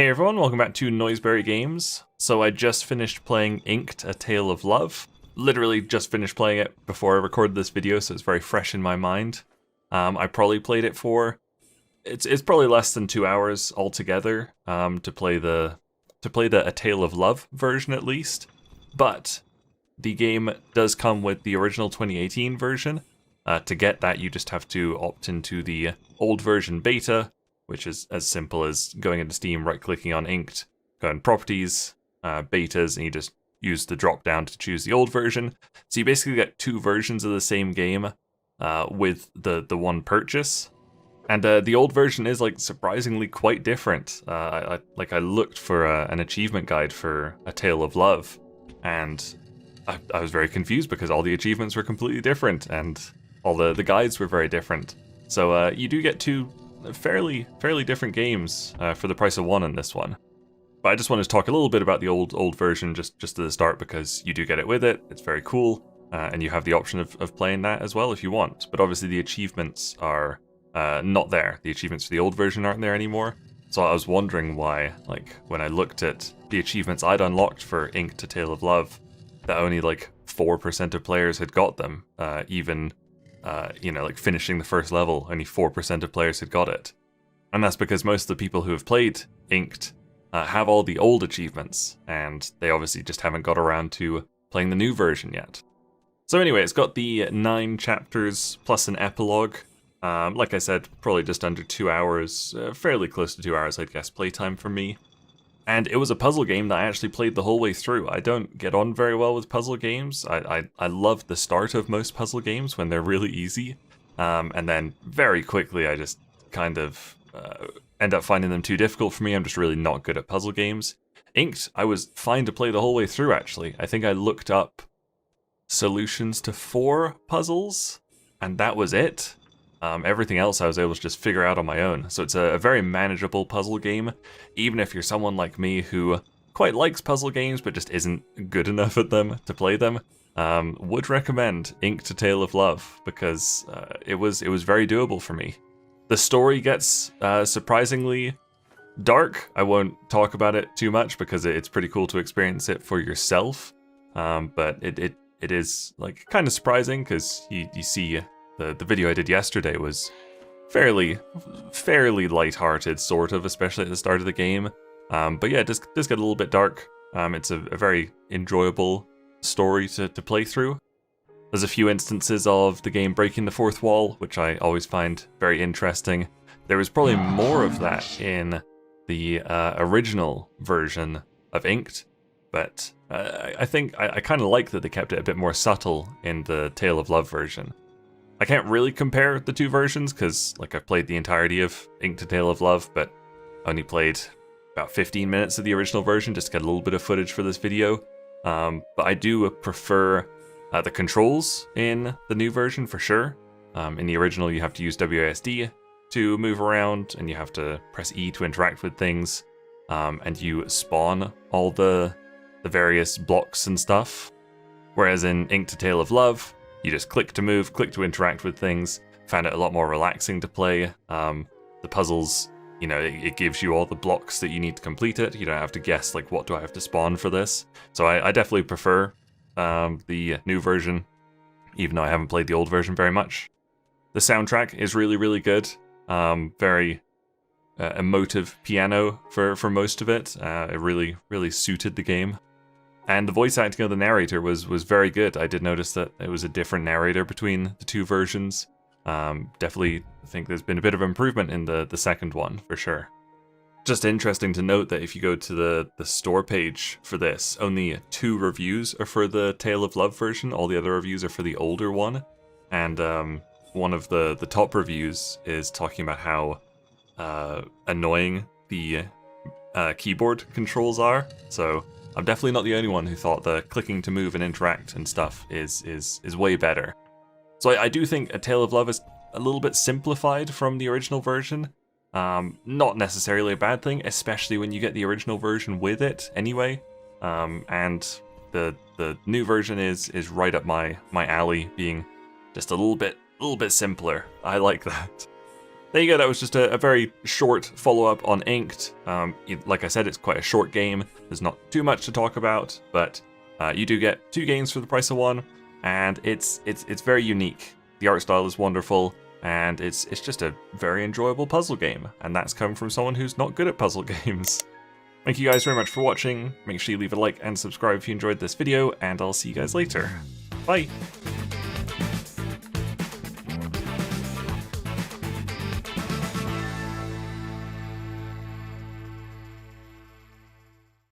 Hey everyone, welcome back to Noiseberry Games. So I just finished playing Inked, A Tale of Love. Literally just finished playing it before I recorded this video, so it's very fresh in my mind. I probably played it for... It's probably less than 2 hours altogether to play the A Tale of Love version at least. But the game does come with the original 2018 version. To get that, you just have to opt into the old version beta, which is as simple as going into Steam, right-clicking on Inked, going Properties, Betas, and you just use the drop-down to choose the old version. So you basically get two versions of the same game with the one purchase. And the old version is like surprisingly quite different. I looked for an achievement guide for A Tale of Love, and I was very confused because all the achievements were completely different, and all the guides were very different. So you do get two fairly different games for the price of one in this one. But I just wanted to talk a little bit about the old version just at the start, because you do get it with it. It's very cool, and you have the option of playing that as well if you want. But obviously the achievements are not there. The achievements for the old version aren't there anymore. So I was wondering why, like, when I looked at the achievements I'd unlocked for Inked, A Tale of Love, that only like 4% of players had got them, like finishing the first level, only 4% of players had got it. And that's because most of the people who have played Inked have all the old achievements, and they obviously just haven't got around to playing the new version yet. So anyway, it's got the 9 chapters plus an epilogue. Like I said, probably just under 2 hours, fairly close to 2 hours, I'd guess, playtime for me. And it was a puzzle game that I actually played the whole way through. I don't get on very well with puzzle games. I love the start of most puzzle games when they're really easy. And then very quickly I just kind of end up finding them too difficult for me. I'm just really not good at puzzle games. Inked, I was fine to play the whole way through, actually. I think I looked up solutions to 4 puzzles, and that was it. Everything else I was able to just figure out on my own. So it's a very manageable puzzle game, even if you're someone like me who quite likes puzzle games but just isn't good enough at them to play them. Would recommend Inked, A Tale of Love, because it was very doable for me. The story gets surprisingly dark. I won't talk about it too much because it's pretty cool to experience it for yourself. But it is like kind of surprising, because you see. The video I did yesterday was fairly lighthearted, sort of, especially at the start of the game. But yeah, it does get a little bit dark. It's a very enjoyable story to play through. There's a few instances of the game breaking the fourth wall, which I always find very interesting. There was probably more of that in the original version of Inked, but I think I kind of like that they kept it a bit more subtle in the Tale of Love version. I can't really compare the two versions, because like I've played the entirety of Inked, A Tale of Love, but only played about 15 minutes of the original version just to get a little bit of footage for this video. But I do prefer the controls in the new version for sure. In the original you have to use WASD to move around, and you have to press E to interact with things, and you spawn all the various blocks and stuff. Whereas in Inked, A Tale of Love, you just click to move, click to interact with things. Found it a lot more relaxing to play. The puzzles, it gives you all the blocks that you need to complete it. You don't have to guess, like, what do I have to spawn for this? So I definitely prefer the new version, even though I haven't played the old version very much. The soundtrack is really good. Very emotive piano for most of it. It really suited the game. And the voice acting of the narrator was very good. I did notice that it was a different narrator between the two versions. Definitely think there's been a bit of improvement in the second one, for sure. Just interesting to note that if you go to the store page for this, only 2 reviews are for the Tale of Love version. All the other reviews are for the older one. And one of the top reviews is talking about how annoying the keyboard controls are. So I'm definitely not the only one who thought the clicking to move and interact and stuff is way better. So I do think A Tale of Love is a little bit simplified from the original version. Not necessarily a bad thing, especially when you get the original version with it anyway. And the new version is right up my alley, being just a little bit simpler. I like that. there you go, that was just a very short follow-up on Inked. Like I said, it's quite a short game, there's not too much to talk about, but you do get 2 games for the price of 1, and it's very unique. The art style is wonderful, and it's just a very enjoyable puzzle game, and that's coming from someone who's not good at puzzle games. Thank you guys very much for watching, make sure you leave a like and subscribe if you enjoyed this video, and I'll see you guys later. Bye!